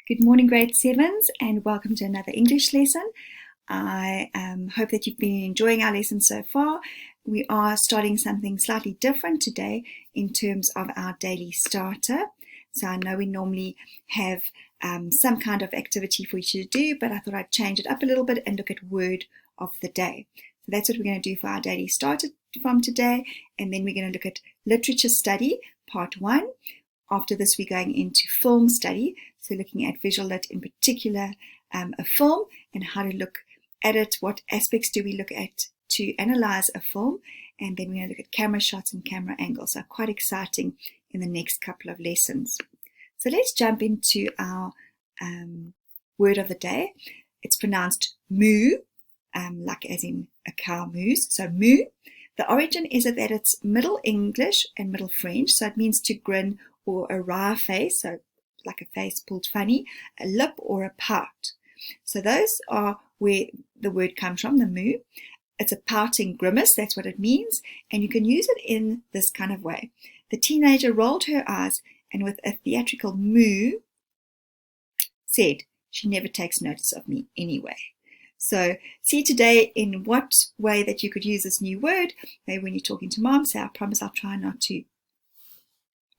Good morning, grade 7s, and welcome to another English lesson. I hope that you've been enjoying our lesson so far. We are starting something slightly different today in terms of our daily starter. So I know we normally have some kind of activity for you to do, but I thought I'd change it up a little bit and look at word of the day. So that's what we're going to do for our daily starter from today, and then we're going to look at literature study, part 1. After this, we're going into film study, so looking at visual lit, in particular a film, and how to look at it, what aspects do we look at to analyze a film, and then we're going to look at camera shots and camera angles. So quite exciting in the next couple of lessons. So let's jump into our word of the day. It's pronounced moo, like as in a cow moos, so moo. The origin is that it's Middle English and Middle French, so it means to grin or a wry face, so like a face pulled funny, a lip or a pout. So those are where the word comes from, the moo. It's a pouting grimace, that's what it means, and you can use it in this kind of way. The teenager rolled her eyes and with a theatrical moo said, "She never takes notice of me anyway." So see today in what way that you could use this new word. Maybe when you're talking to mom, say, "I promise I'll try not to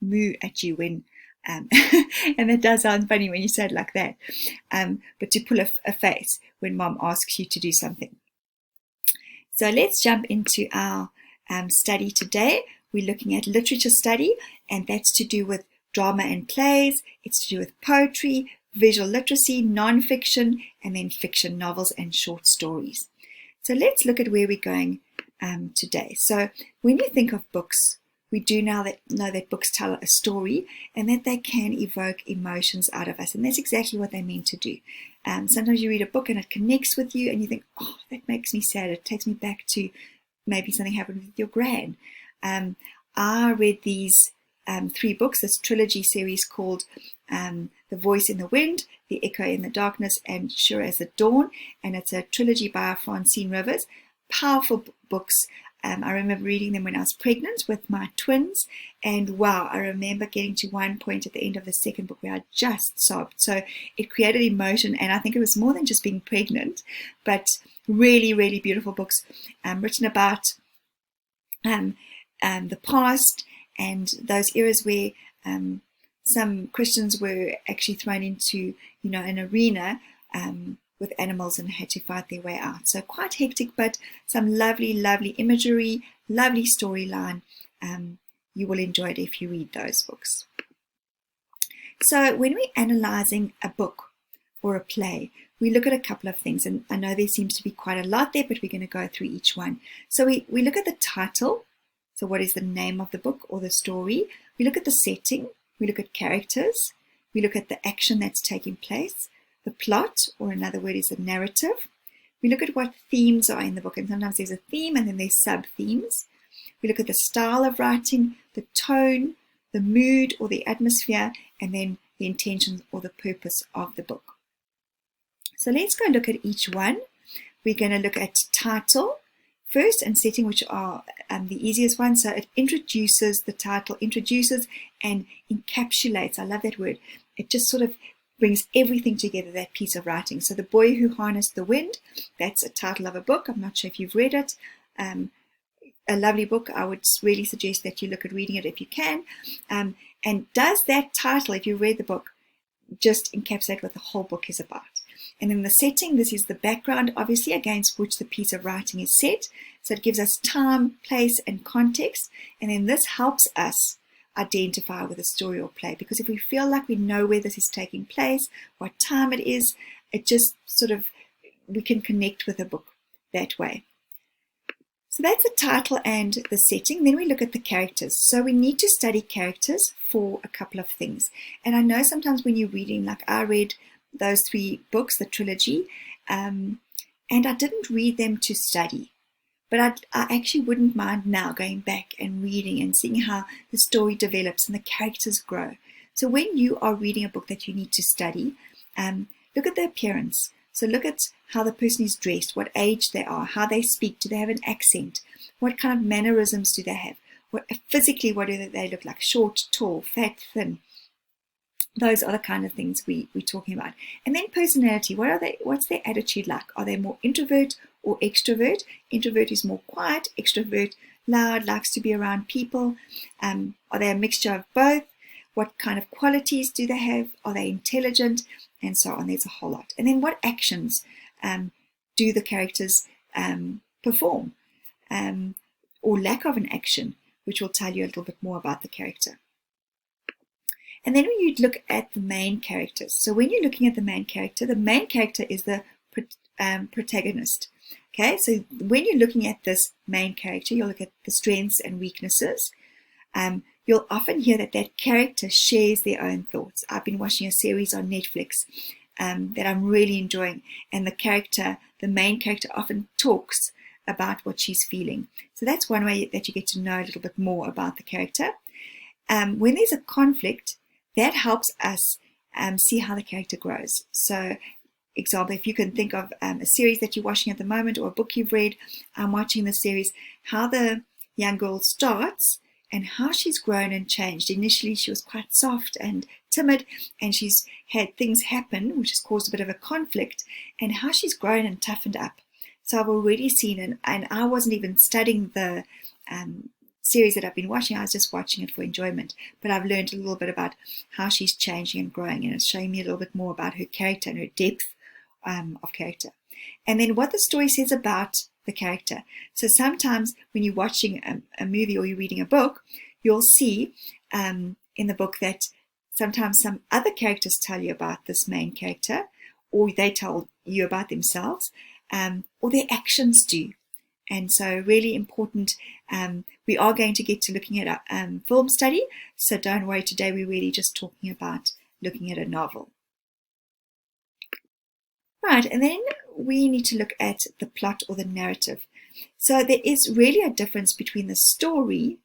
moo at you when," and that does sound funny when you say it like that, but to pull a face when mom asks you to do something. So let's jump into our study today. We're looking at literature study, and that's to do with drama and plays. It's to do with poetry, visual literacy, non-fiction, and then fiction, novels and short stories. So let's look at where we're going today. So when you think of books, we do know that books tell a story and that they can evoke emotions out of us. And that's exactly what they're meant to do. Sometimes you read a book and it connects with you and you think, "Oh, that makes me sad. It takes me back to maybe something happened with your gran." I read these 3 books, this trilogy series called The Voice in the Wind, The Echo in the Darkness, and Sure as the Dawn. And it's a trilogy by Francine Rivers. Powerful books. I remember reading them when I was pregnant with my twins, and wow, I remember getting to one point at the end of the second book where I just sobbed. So it created emotion, and I think it was more than just being pregnant, but really, really beautiful books written about the past and those eras where some Christians were actually thrown into, an arena with animals and had to fight their way out. So quite hectic, but some lovely, lovely imagery, lovely storyline. You will enjoy it if you read those books. So when we're analyzing a book or a play, we look at a couple of things, and I know there seems to be quite a lot there, but we're going to go through each one. So we look at the title. So what is the name of the book or the story? We look at the setting. We look at characters. We look at the action that's taking place. The plot, or another word is the narrative. We look at what themes are in the book, and sometimes there's a theme and then there's sub-themes. We look at the style of writing, the tone, the mood or the atmosphere, and then the intention or the purpose of the book. So let's go look at each one. We're going to look at title first and setting, which are the easiest ones. So it introduces, the title introduces and encapsulates. I love that word. It just sort of brings everything together, that piece of writing. So The Boy Who Harnessed the Wind, that's a title of a book. I'm not sure if you've read it. A lovely book. I would really suggest that you look at reading it if you can. And does that title, if you read the book, just encapsulate what the whole book is about? And then the setting, this is the background, obviously, against which the piece of writing is set. So it gives us time, place, and context. And then this helps us identify with a story or play, because if we feel like we know where this is taking place, what time it is, it just sort of, we can connect with a book that way. So that's the title and the setting. Then we look at the characters. So we need to study characters for a couple of things. And I know sometimes when you're reading, like I read those 3 books, the trilogy, and I didn't read them to study. But I actually wouldn't mind now going back and reading and seeing how the story develops and the characters grow. So when you are reading a book that you need to study, look at the appearance. So look at how the person is dressed, what age they are, how they speak, do they have an accent, what kind of mannerisms do they have, physically what do they look like, short, tall, fat, thin. Those are the kind of things we're talking about. And then personality, what's their attitude like? Are they more introvert or extrovert? Introvert is more quiet, extrovert loud, likes to be around people. Are they a mixture of both? What kind of qualities do they have? Are they intelligent? And so on. There's a whole lot. And then what actions do the characters perform? Or lack of an action, which will tell you a little bit more about the character. And then when you look at the main characters, so when you're looking at the main character is the protagonist. Okay, so when you're looking at this main character, you'll look at the strengths and weaknesses. You'll often hear that character shares their own thoughts. I've been watching a series on Netflix that I'm really enjoying, and the main character often talks about what she's feeling. So that's one way that you get to know a little bit more about the character. When there's a conflict, that helps us see how the character grows. So, example, if you can think of a series that you're watching at the moment or a book you've read, I'm watching the series, how the young girl starts and how she's grown and changed. Initially, she was quite soft and timid, and she's had things happen, which has caused a bit of a conflict, and how she's grown and toughened up. So I've already seen, and I wasn't even studying the series that I've been watching, I was just watching it for enjoyment, but I've learned a little bit about how she's changing and growing, and it's showing me a little bit more about her character and her depth of character. And then what the story says about the character. So sometimes when you're watching a movie or you're reading a book, you'll see in the book that sometimes some other characters tell you about this main character, or they tell you about themselves, or their actions do. And so really important, we are going to get to looking at a film study, so don't worry, today we're really just talking about looking at a novel. Right, and then we need to look at the plot or the narrative. So there is really a difference between the story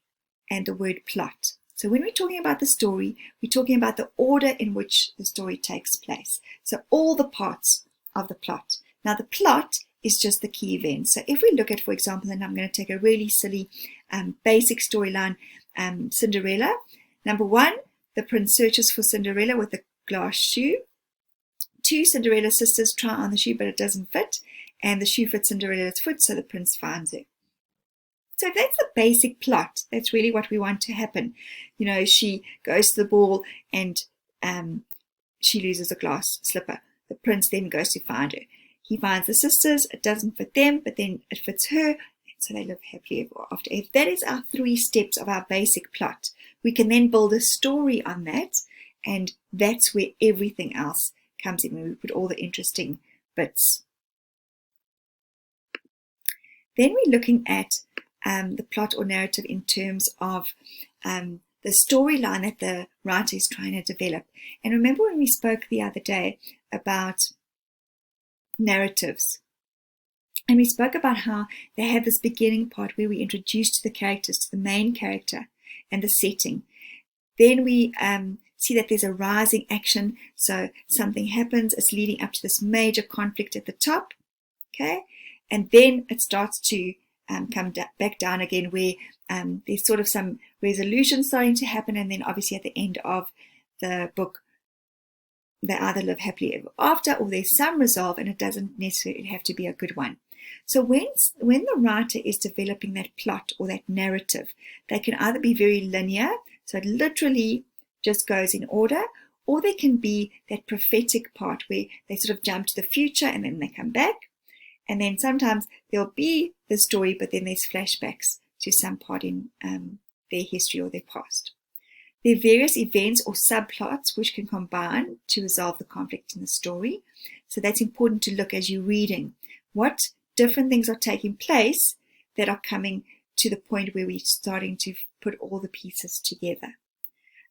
and the word plot. So when we're talking about the story, we're talking about the order in which the story takes place. So all the parts of the plot. Now the plot is just the key event. So if we look at, for example, and I'm going to take a really silly basic storyline, Cinderella. Number one, the prince searches for Cinderella with a glass shoe. 2, Cinderella's sisters try on the shoe, but it doesn't fit, and the shoe fits Cinderella's foot, so the prince finds her. So if that's the basic plot, that's really what we want to happen. You know, she goes to the ball and she loses a glass slipper. The prince then goes to find her. He finds the sisters, it doesn't fit them, but then it fits her, and so they live happily ever after. If that is our 3 steps of our basic plot, we can then build a story on that, and that's where everything else comes in, when we put all the interesting bits. Then we're looking at the plot or narrative in terms of the storyline that the writer is trying to develop. And remember when we spoke the other day about narratives, and we spoke about how they have this beginning part where we introduce to the characters, to the main character and the setting. Then we see that there's a rising action, so something happens, it's leading up to this major conflict at the top, okay, and then it starts to come back down again, where there's sort of some resolution starting to happen, and then obviously at the end of the book they either live happily ever after, or there's some resolve, and it doesn't necessarily have to be a good one. So when the writer is developing that plot or that narrative, they can either be very linear, so it literally just goes in order, or they can be that prophetic part where they sort of jump to the future and then they come back, and then sometimes there'll be the story, but then there's flashbacks to some part in their history or their past. There are various events or subplots which can combine to resolve the conflict in the story. So that's important to look as you're reading. What different things are taking place that are coming to the point where we're starting to put all the pieces together.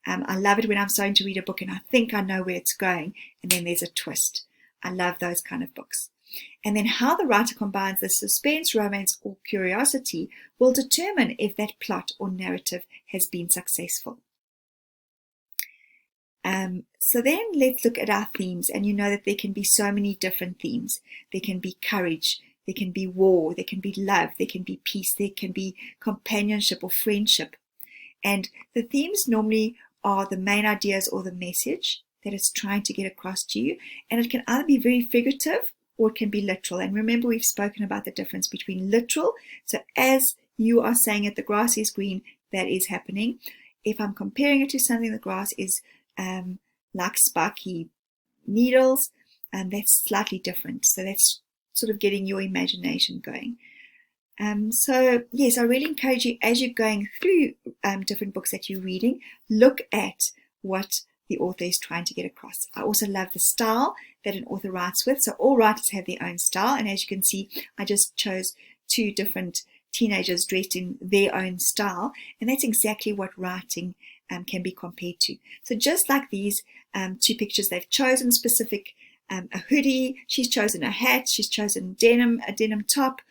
I love it when I'm starting to read a book and I think I know where it's going, and then there's a twist. I love those kind of books. And then how the writer combines the suspense, romance, or curiosity will determine if that plot or narrative has been successful. So then let's look at our themes, and you know that there can be so many different themes. There can be courage, there can be war, there can be love, there can be peace, there can be companionship or friendship. And the themes normally are the main ideas or the message that it's trying to get across to you. And it can either be very figurative or it can be literal. And remember, we've spoken about the difference between literal. So as you are saying it, the grass is green, that is happening. If I'm comparing it to something, the grass is like spiky needles, and that's slightly different. So that's sort of getting your imagination going. So yes, I really encourage you, as you're going through different books that you're reading, look at what the author is trying to get across. I also love the style that an author writes with. So all writers have their own style, and as you can see, I just chose 2 different teenagers dressed in their own style, and that's exactly what writing can be compared to. So just like these 2 pictures, they've chosen specific a hoodie, she's chosen a hat, she's chosen a denim top.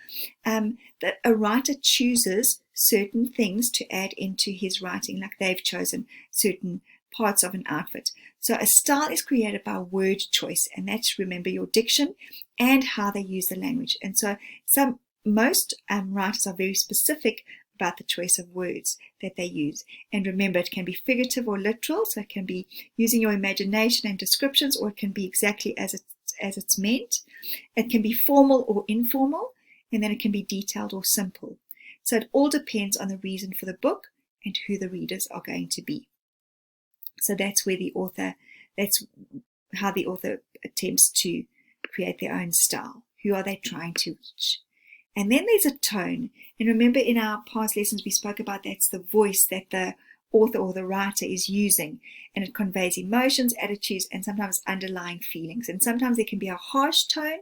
That a writer chooses certain things to add into his writing, like they've chosen certain parts of an outfit. So a style is created by word choice, and that's, remember, your diction and how they use the language. And so most writers are very specific about the choice of words that they use. And remember, it can be figurative or literal, so it can be using your imagination and descriptions, or it can be exactly as it's meant. It can be formal or informal, and then it can be detailed or simple. So it all depends on the reason for the book and who the readers are going to be. So that's how the author attempts to create their own style. Who are they trying to reach? And then there's a tone. And remember, in our past lessons, we spoke about that's the voice that the author or the writer is using. And it conveys emotions, attitudes, and sometimes underlying feelings. And sometimes there can be a harsh tone,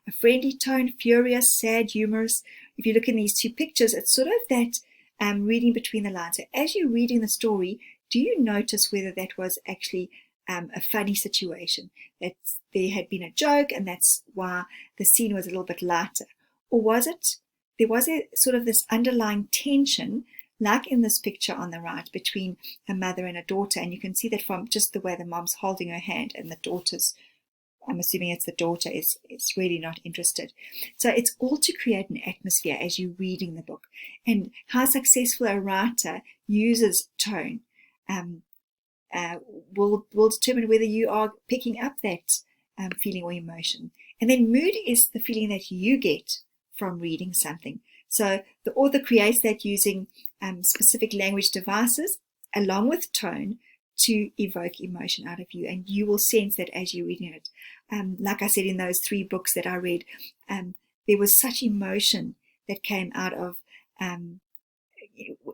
a friendly tone, furious, sad, humorous. If you look in these 2 pictures, it's sort of that reading between the lines. So as you're reading the story, do you notice whether that was actually a funny situation, that there had been a joke and that's why the scene was a little bit lighter? Or there was a sort of this underlying tension, like in this picture on the right, between a mother and a daughter. And you can see that from just the way the mom's holding her hand, and the daughter's, I'm assuming it's the daughter, is really not interested. So it's all to create an atmosphere as you're reading the book. And how successful a writer uses tone will determine whether you are picking up that feeling or emotion. And then mood is the feeling that you get from reading something. So the author creates that using specific language devices along with tone to evoke emotion out of you, and you will sense that as you're reading it. Like I said, in those 3 books that I read, there was such emotion that came out of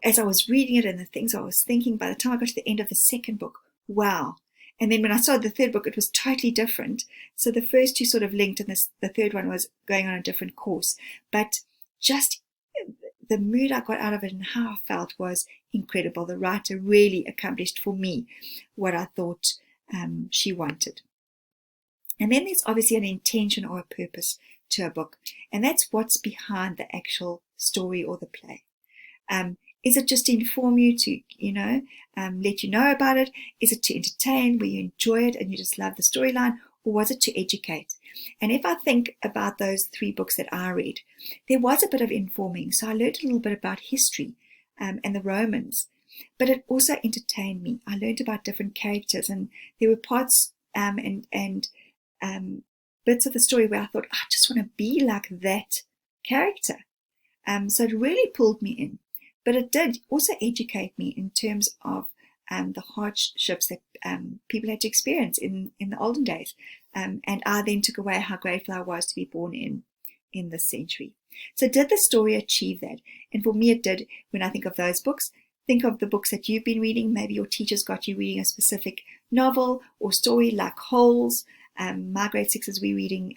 as I was reading it and the things I was thinking. By the time I got to the end of the 2nd book, wow. And then when I started the 3rd book, it was totally different. So the first 2 sort of linked, and the 3rd one was going on a different course. But just the mood I got out of it and how I felt was incredible. The writer really accomplished for me what I thought she wanted. And then there's obviously an intention or a purpose to a book. And that's what's behind the actual story or the play. Is it just to inform you, to, let you know about it? Is it to entertain, where you enjoy it and you just love the storyline? Or was it to educate? And if I think about those 3 books that I read, there was a bit of informing. So I learned a little bit about history and the Romans, but it also entertained me. I learned about different characters, and there were parts and bits of the story where I thought, I just want to be like that character. So it really pulled me in. But it did also educate me in terms of the hardships that people had to experience in the olden days. And I then took away how grateful I was to be born in this century. So did the story achieve that? And for me, it did. When I think of those books, think of the books that you've been reading. Maybe your teachers got you reading a specific novel or story, like Holes. My grade 6s, we're reading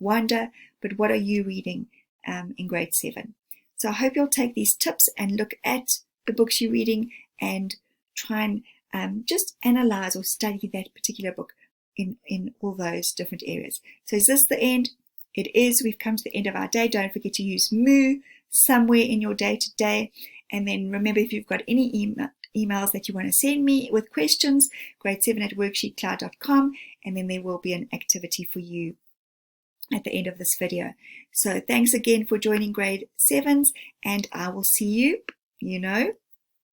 Wonder. But what are you reading in grade 7? So I hope you'll take these tips and look at the books you're reading and try and just analyze or study that particular book in all those different areas. So is this the end? It is. We've come to the end of our day. Don't forget to use moo somewhere in your day-to-day. And then remember, if you've got any emails that you want to send me with questions, grade7@worksheetcloud.com, and then there will be an activity for you at the end of this video. So thanks again for joining grade 7s, and I will see you,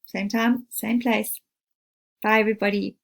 same time, same place. Bye everybody.